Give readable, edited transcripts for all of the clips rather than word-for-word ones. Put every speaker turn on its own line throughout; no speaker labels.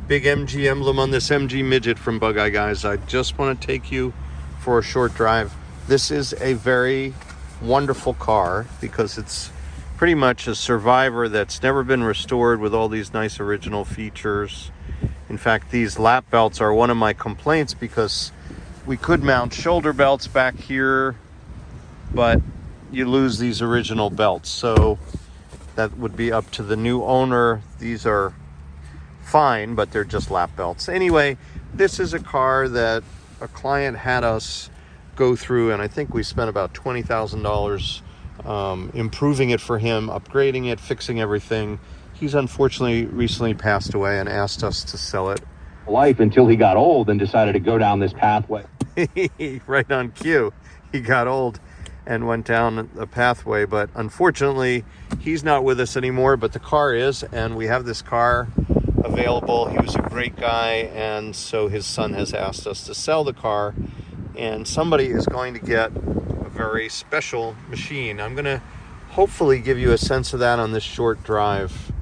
big MG emblem on this MG Midget from Bug Eye Guys. I just want to take you for a short drive. This is a very wonderful car because it's pretty much a survivor that's never been restored with all these nice original features. In fact, these lap belts are one of my complaints because we could mount shoulder belts back here, but you lose these original belts. So that would be up to the new owner. These are fine, but they're just lap belts. Anyway, this is a car that a client had us go through, and I think we spent about $20,000 improving it for him, upgrading it, fixing everything. He's unfortunately recently passed away and asked us to sell it.
Life until he got old and decided to go down this pathway.
Right on cue. He got old and went down a pathway, but unfortunately he's not with us anymore, but the car is, and we have this car available. He was a great guy, and so his son has asked us to sell the car, and somebody is going to get a very special machine. I'm going to hopefully give you a sense of that on this short drive.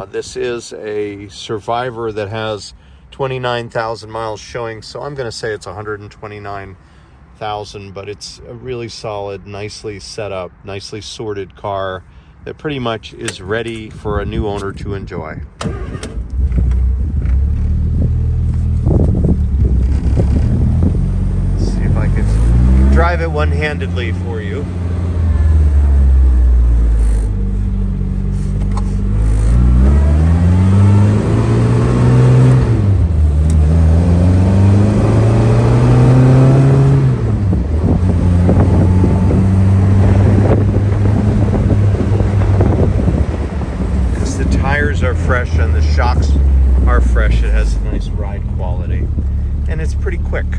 This is a Survivor that has 29,000 miles showing, so I'm going to say it's 129,000, but it's a really solid, nicely set up, nicely sorted car that pretty much is ready for a new owner to enjoy. Let's see if I can drive it one-handedly for you. Are fresh and the shocks are fresh. It has a nice ride quality and it's pretty quick.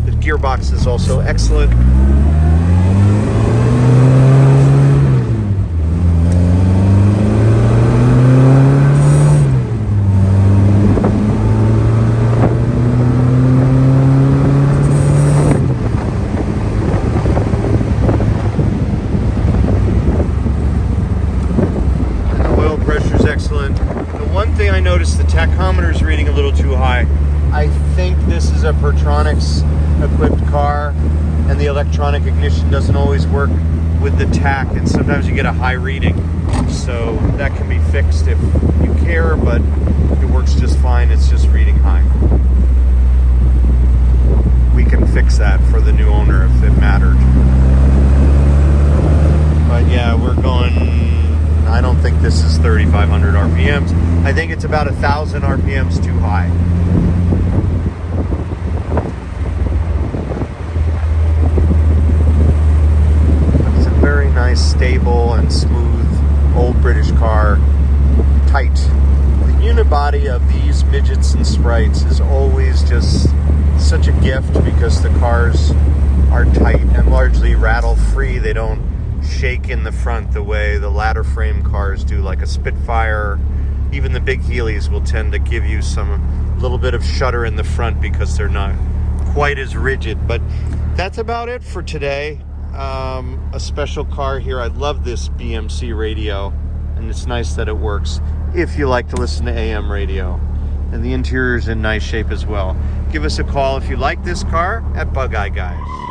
The gearbox is also excellent. Excellent. The one thing I noticed, the tachometer is reading a little too high. I think this is a Pertronics equipped car and the electronic ignition doesn't always work with the tach, and sometimes you get a high reading. So that can be fixed if you care, but it works just fine. It's just reading high. We can fix that for the new owner if it mattered. But yeah, we're going, I don't think this is 3,500 RPMs. I think it's about 1,000 RPMs too high. It's a very nice, stable, and smooth old British car. Tight. The unibody of these midgets and sprites is always just such a gift because the cars are tight and largely rattle-free. They don't shake in the front the way the ladder frame cars do, like a Spitfire. Even the big Heelys will tend to give you some little bit of shudder in the front because they're not quite as rigid. But that's about it for today. A special car here. I love this BMC radio, and it's nice that it works if you like to listen to AM radio. And the interior is in nice shape as well. Give us a call if you like this car at Bug Eye Guys.